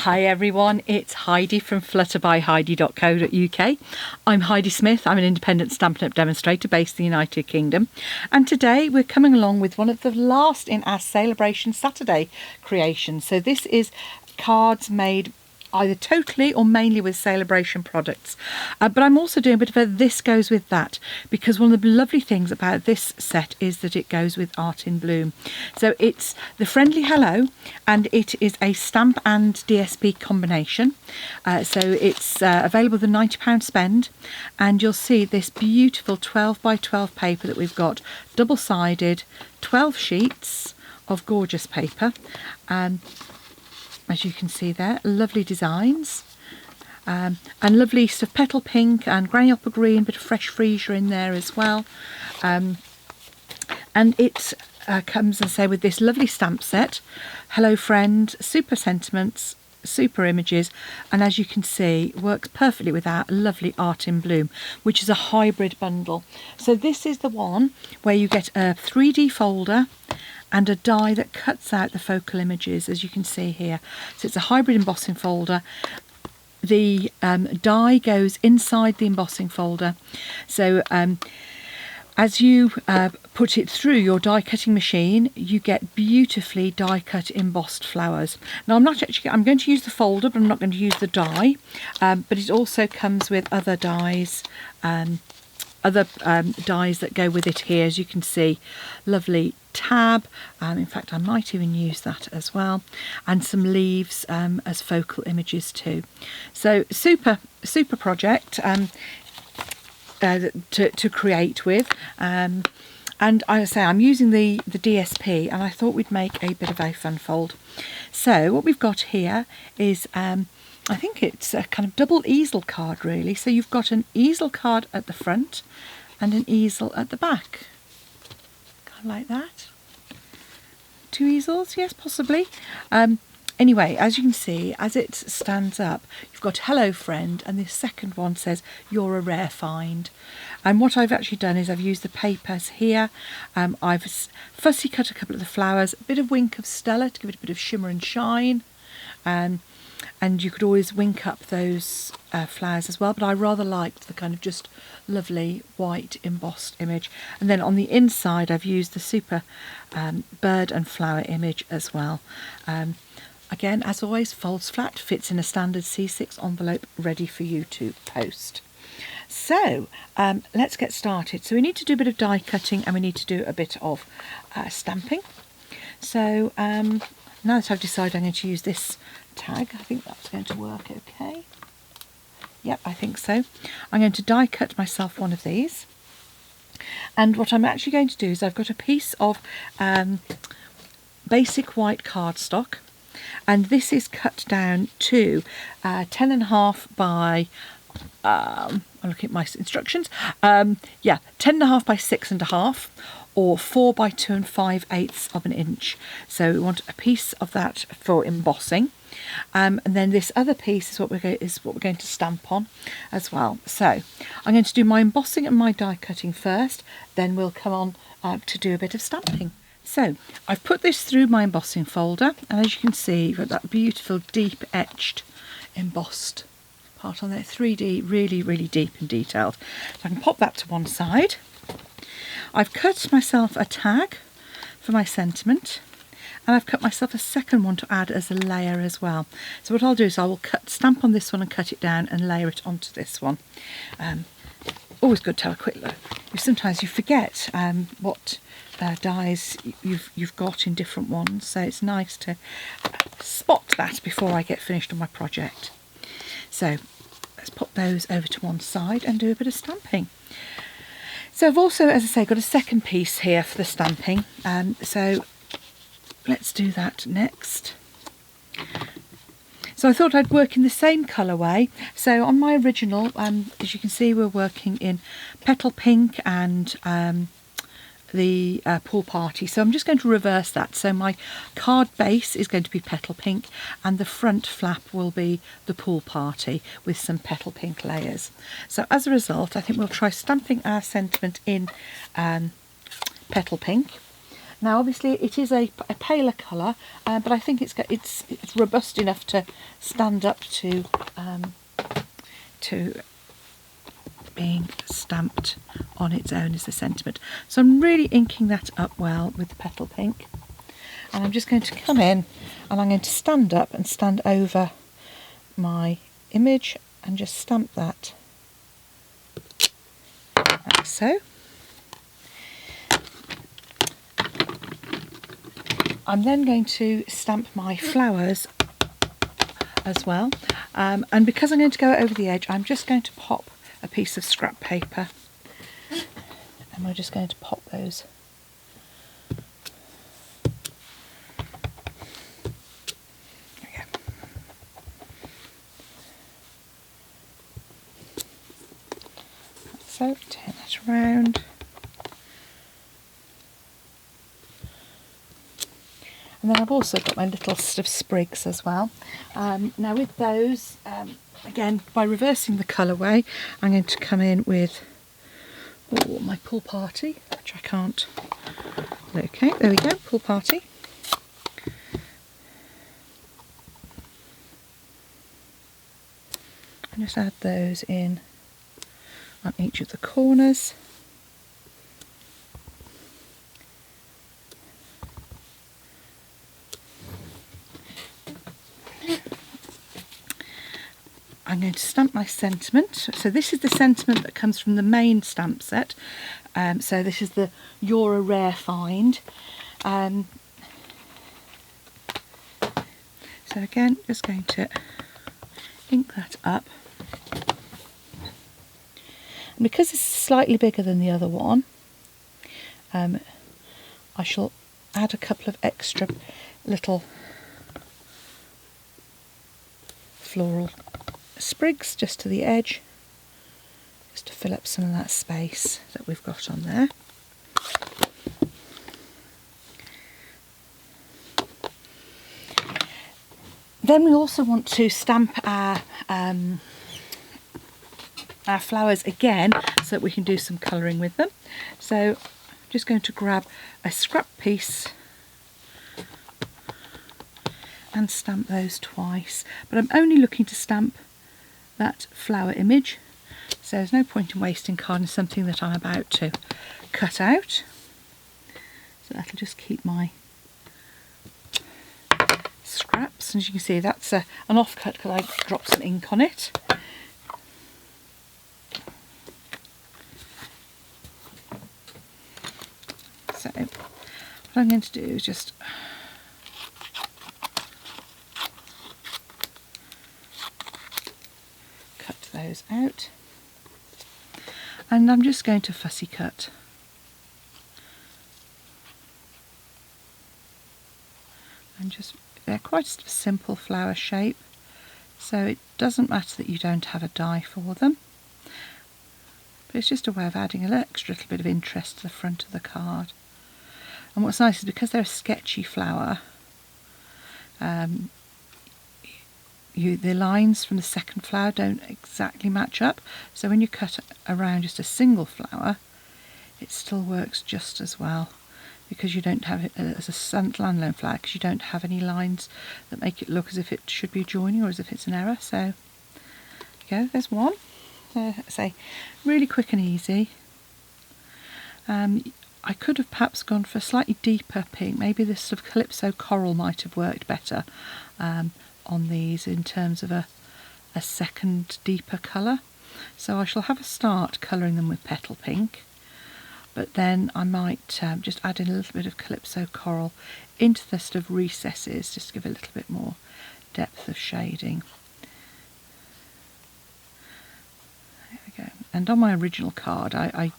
Hi everyone, it's Heidi from flutterbyheidi.co.uk. I'm Heidi Smith, I'm an independent Stampin' Up! Demonstrator based in the United Kingdom, and today we're coming along with one of the last in our Celebration Saturday creations. So this is cards made either totally or mainly with Celebration products, but I'm also doing a bit of a this goes with that, because one of the lovely things about this set is that it goes with Art in Bloom. So it's the Friendly Hello, and it is a stamp and DSP combination, so it's available with a £90 spend, and you'll see this beautiful 12 by 12 paper that we've got, double-sided, 12 sheets of gorgeous paper. As you can see there, lovely designs, and lovely sort of petal pink and granny opal green, bit of fresh freesia in there as well. And it comes, as I say, with this lovely stamp set, Hello Friend, Super Sentiments, Super Images, and as you can see, works perfectly with our lovely Art in Bloom, which is a hybrid bundle. So this is the one where you get a 3D folder and a die that cuts out the focal images, as you can see here. So it's a hybrid embossing folder. The die goes inside the embossing folder. So as you put it through your die cutting machine, you get beautifully die cut embossed flowers. Now I'm going to use the folder, but I'm not going to use the die. But it also comes with other dies, dies that go with it here, as you can see. Lovely tab, in fact I might even use that as well, and some leaves as focal images too. So super project to create with, and I say I'm using the DSP, and I thought we'd make a bit of a fun fold. So what we've got here is I think it's a kind of double easel card really. So you've got an easel card at the front and an easel at the back. Kind of like that. 2 easels, yes, possibly. Anyway, as you can see, as it stands up, you've got Hello Friend, and this second one says You're a Rare Find. And what I've actually done is I've used the papers here. I've fussy cut a couple of the flowers, a bit of Wink of Stella to give it a bit of shimmer and shine. And you could always wink up those flowers as well, but I rather liked the kind of just lovely white embossed image. And then on the inside I've used the super bird and flower image as well. Again, as always, folds flat, fits in a standard C6 envelope, ready for you to post. So let's get started. So we need to do a bit of die cutting, and we need to do a bit of stamping. So now that I've decided I'm going to use this tag, I think that's going to work okay. Yep, I think so. I'm going to die cut myself one of these, and what I'm actually going to do is I've got a piece of basic white cardstock, and this is cut down to 10.5 by I'm looking at my instructions, 10.5 by 6.5, or 4 by 2 5/8 of an inch. So we want a piece of that for embossing, and then this other piece is what we're going to stamp on as well. So I'm going to do my embossing and my die cutting first, then we'll come on to do a bit of stamping. So I've put this through my embossing folder, and as you can see, you've got that beautiful deep etched embossed part on there, 3D, really deep and detailed. So I can pop that to one side. I've cut myself a tag for my sentiment, and I've cut myself a second one to add as a layer as well. So what I'll do is I will stamp on this one and cut it down and layer it onto this one. Always good to have a quick look. Sometimes you forget what dies you've got in different ones, so it's nice to spot that before I get finished on my project. So let's pop those over to one side and do a bit of stamping. So I've also, as I say, got a second piece here for the stamping, so let's do that next. So I thought I'd work in the same colourway. So on my original, as you can see, we're working in Petal Pink and the Pool Party. So I'm just going to reverse that. So my card base is going to be Petal Pink, and the front flap will be the Pool Party with some Petal Pink layers. So as a result, I think we'll try stamping our sentiment in Petal Pink. Now obviously it is a paler colour, but I think it's robust enough to stand up to being stamped on its own as a sentiment. So I'm really inking that up well with the petal pink, and I'm just going to come in and I'm going to stand up and stand over my image and just stamp that like so. I'm then going to stamp my flowers as well, and because I'm going to go over the edge, I'm just going to pop a piece of scrap paper and we're just going to pop those there we go. So turn that around. And then I've also got my little sort of sprigs as well. Now with those, again, by reversing the colourway, I'm going to come in with my Pool Party, which I can't. Okay, there we go, Pool Party. And just add those in on each of the corners. I'm going to stamp my sentiment. So this is the sentiment that comes from the main stamp set. So this is the You're a Rare Find. So again, just going to ink that up. And because this is slightly bigger than the other one, I shall add a couple of extra little floral sprigs just to the edge, just to fill up some of that space that we've got on there. Then we also want to stamp our flowers again so that we can do some colouring with them. So I'm just going to grab a scrap piece and stamp those twice, but I'm only looking to stamp that flower image, so there's no point in wasting card on something that I'm about to cut out. So that'll just keep my scraps, and as you can see that's an offcut because I dropped some ink on it. So what I'm going to do is just those out, and I'm just going to fussy cut and just, they're quite a simple flower shape, so it doesn't matter that you don't have a die for them, but it's just a way of adding an extra little bit of interest to the front of the card. And what's nice is because they're a sketchy flower, the lines from the second flower don't exactly match up, so when you cut around just a single flower it still works just as well, because you don't have it as a standalone flower, because you don't have any lines that make it look as if it should be joining or as if it's an error. So there you go, there's one. Say really quick and easy. I could have perhaps gone for a slightly deeper pink, maybe this sort of Calypso Coral might have worked better on these in terms of a second deeper colour. So I shall have a start colouring them with Petal Pink, but then I might just add in a little bit of Calypso Coral into the sort of recesses just to give it a little bit more depth of shading. There we go. And on my original card I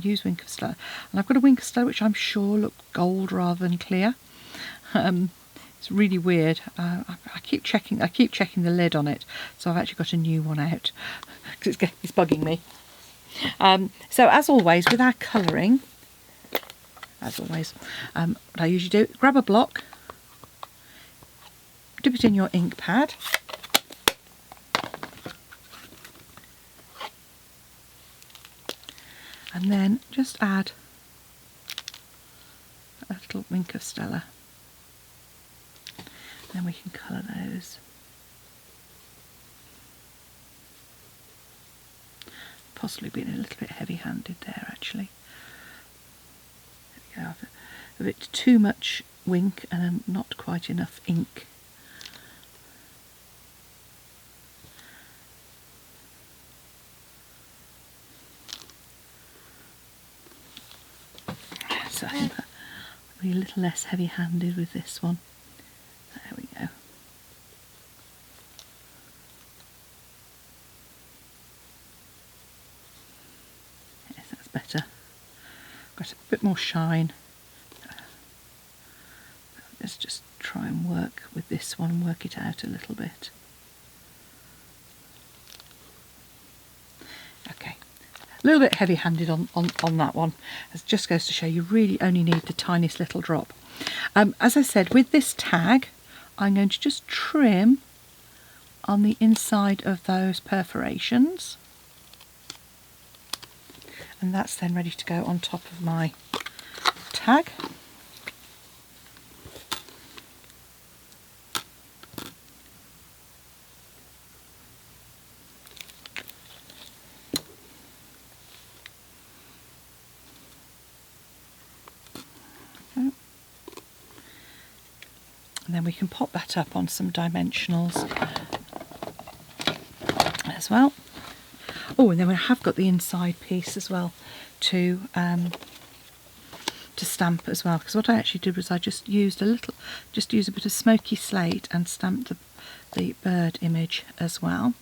use Wink of Stella, and I've got a Wink of Stella which I'm sure looked gold rather than clear. It's really weird. I keep checking the lid on it, so I've actually got a new one out because it's bugging me. So as always with our colouring, what I usually do, grab a block, dip it in your ink pad, and then just add a little little wink of Stella. Then we can colour those. Possibly being a little bit heavy-handed there, actually. There we go. A bit too much wink and not quite enough ink. So I think that will be a little less heavy-handed with this one. There we go. Yes, that's better. Got a bit more shine. Let's just try and work with this one and work it out a little bit. Okay, a little bit heavy-handed on that one. It just goes to show you really only need the tiniest little drop. As I said, with this tag, I'm going to just trim on the inside of those perforations. And that's then ready to go on top of my tag. And then we can pop that up on some dimensionals as well. Oh, and then we have got the inside piece as well to stamp as well. Because what I actually did was I just used a bit of smoky slate and stamped the bird image as well.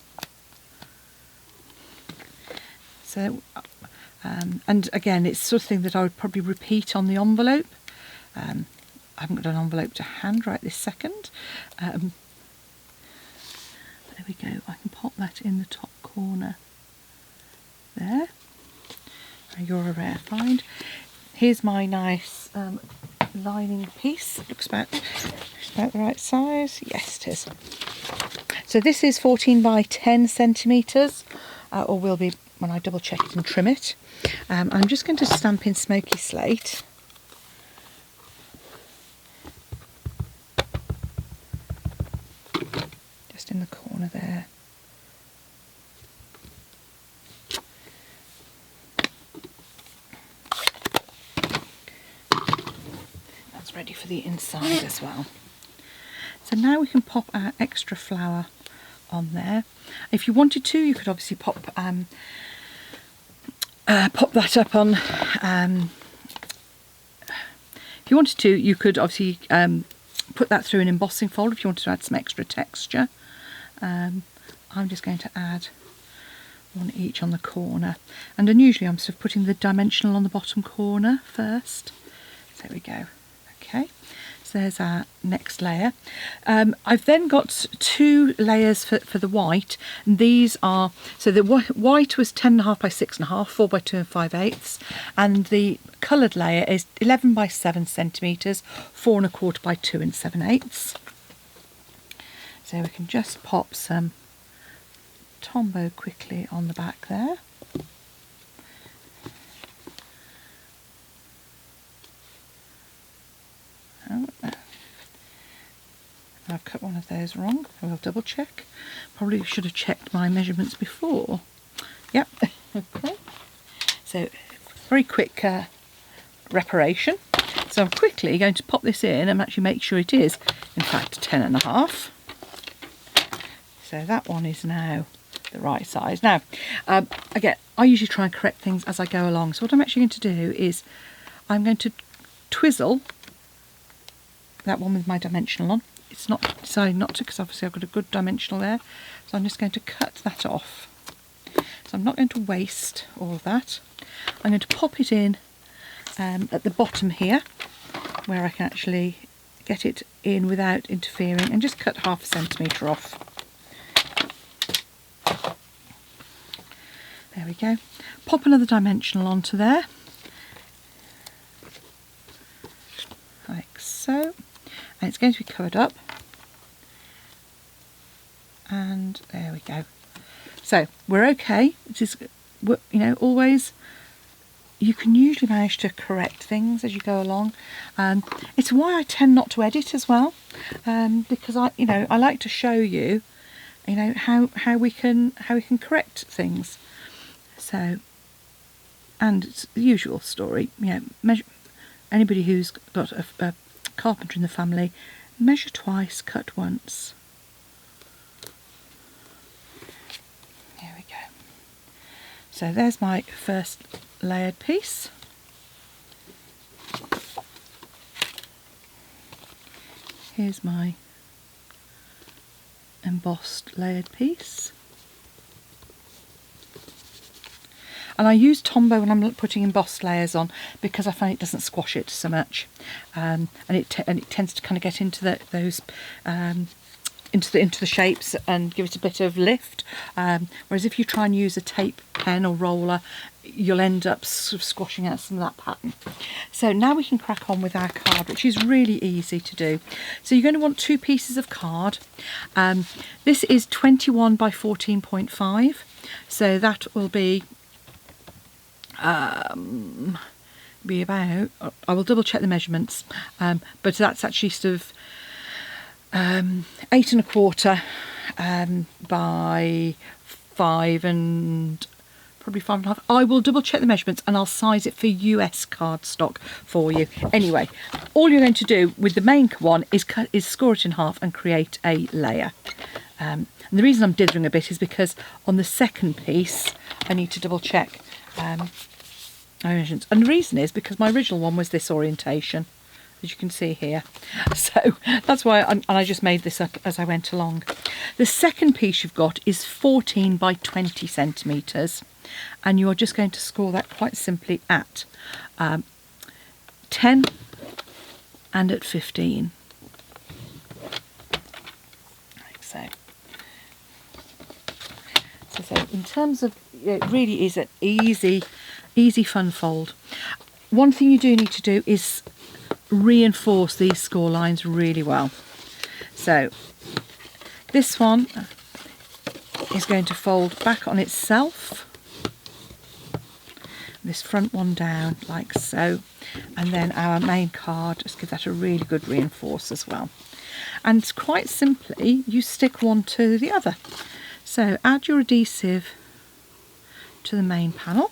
So, and again, it's the sort of thing that I would probably repeat on the envelope. I haven't got an envelope to hand right this second. There we go. I can pop that in the top corner there. You're a rare find. Here's my nice lining piece. It looks about the right size. Yes, it is. So this is 14 by 10 centimetres, or will be when I double check it and trim it. I'm just going to stamp in smoky slate. In the corner there. That's ready for the inside as well. So now we can pop our extra flower on there. If you wanted to, you could obviously pop that up on. If you wanted to, you could obviously put that through an embossing folder if you wanted to add some extra texture. I'm just going to add one each on the corner, and unusually I'm sort of putting the dimensional on the bottom corner first. So there we go. Okay, so there's our next layer. I've then got two layers for the white, and these are, so the white was 10.5 by 6.5, 4 by 2 5/8, and the coloured layer is 11 by 7 centimetres, 4 1/4 by 2 7/8. So we can just pop some Tombow quickly on the back there. Oh, I've cut one of those wrong. I will double check. Probably should have checked my measurements before. Yep. Okay. So very quick reparation. So I'm quickly going to pop this in and actually make sure it is in fact 10.5. So that one is now the right size. Now, again, I usually try and correct things as I go along. So what I'm actually going to do is I'm going to twizzle that one with my dimensional on. It's not decided not to because obviously I've got a good dimensional there. So I'm just going to cut that off. So I'm not going to waste all of that. I'm going to pop it in at the bottom here where I can actually get it in without interfering, and just cut 0.5 centimetre off. There we go. Pop another dimensional onto there, like so, and it's going to be covered up. And there we go. So we're okay. It is, you know, always you can usually manage to correct things as you go along. It's why I tend not to edit as well, because I like to show you, how we can correct things. So, and it's the usual story. Measure. Anybody who's got a carpenter in the family, measure twice, cut once. Here we go. So there's my first layered piece. Here's my embossed layered piece. And I use Tombow when I'm putting embossed layers on because I find it doesn't squash it so much, and it tends to kind of get into those into the shapes and give it a bit of lift. Whereas if you try and use a tape pen or roller, you'll end up sort of squashing out some of that pattern. So now we can crack on with our card, which is really easy to do. So you're going to want 2 pieces of card. This is 21 by 14.5, so that will be about, I will double check the measurements, but that's actually sort of 8 1/4 by 5 and probably 5 1/2. I will double check the measurements and I'll size it for US cardstock for you. Anyway, all you're going to do with the main one is score it in half and create a layer. And the reason I'm dithering a bit is because on the second piece I need to double check my measurements. And the reason is because my original one was this orientation, as you can see here. So that's why I just made this up as I went along. The second piece you've got is 14 by 20 centimetres, and you're just going to score that quite simply at 10 and at 15. Like so. So in terms of, it really is an easy fun fold. One thing you do need to do is reinforce these score lines really well. So this one is going to fold back on itself, this front one down like so, and then our main card, just give that a really good reinforce as well. And quite simply you stick one to the other. So add your adhesive to the main panel,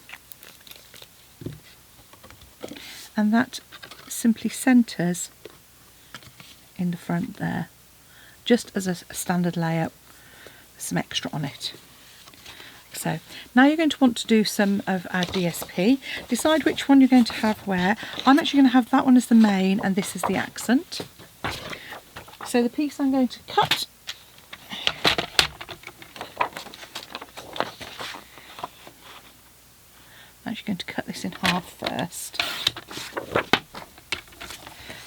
and that simply centres in the front there, just as a standard layer, some extra on it. So now you're going to want to do some of our DSP. Decide which one you're going to have where. I'm actually going to have that one as the main and this is the accent. So the piece I'm going to cut, I'm actually going to cut this in half first.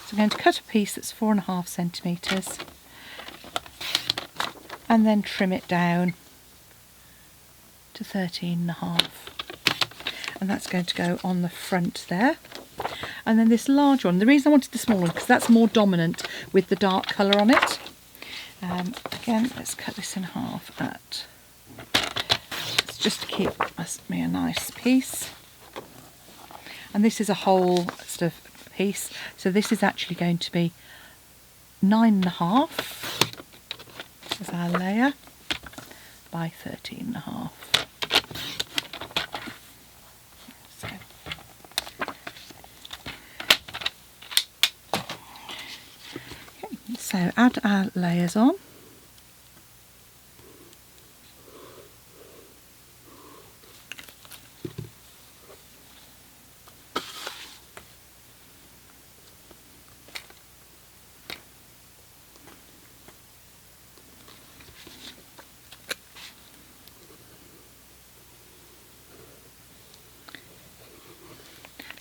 So I'm going to cut a piece that's 4.5 centimetres and then trim it down to 13.5, and that's going to go on the front there. And then this large one, the reason I wanted the small one because that's more dominant with the dark colour on it. Again, let's cut this in half at, it's just to keep me a nice piece. And this is a whole sort of piece, so this is actually going to be 9.5 as our layer by 13.5. So add our layers on.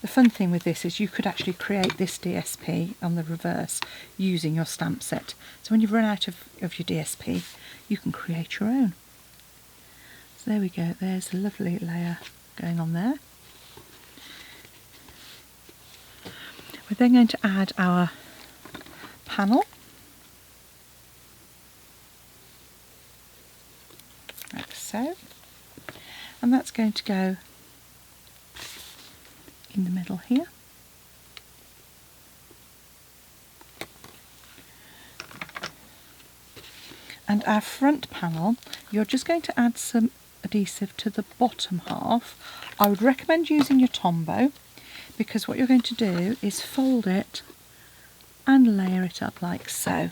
The fun thing with this is you could actually create this DSP on the reverse using your stamp set. So when you've run out of your DSP, you can create your own. So there we go, there's a lovely layer going on there. We're then going to add our panel. Like so. And that's going to go in the middle here. And our front panel, you're just going to add some adhesive to the bottom half. I would recommend using your Tombow, because what you're going to do is fold it and layer it up like so,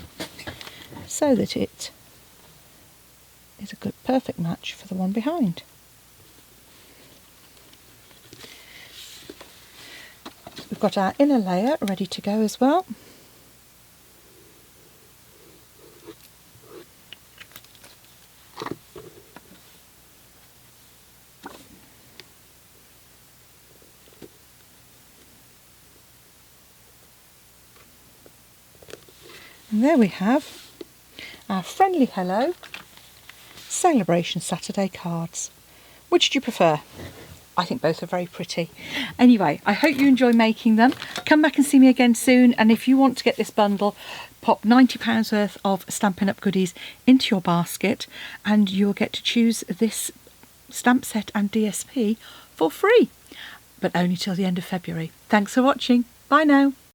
so that it is a good perfect match for the one behind. We've got our inner layer ready to go as well. And there we have our friendly hello Celebration Saturday cards. Which do you prefer? I think both are very pretty. Anyway, I hope you enjoy making them. Come back and see me again soon, and if you want to get this bundle, pop £90 worth of Stampin' Up! Goodies into your basket and you'll get to choose this stamp set and DSP for free, but only till the end of February. Thanks for watching. Bye now.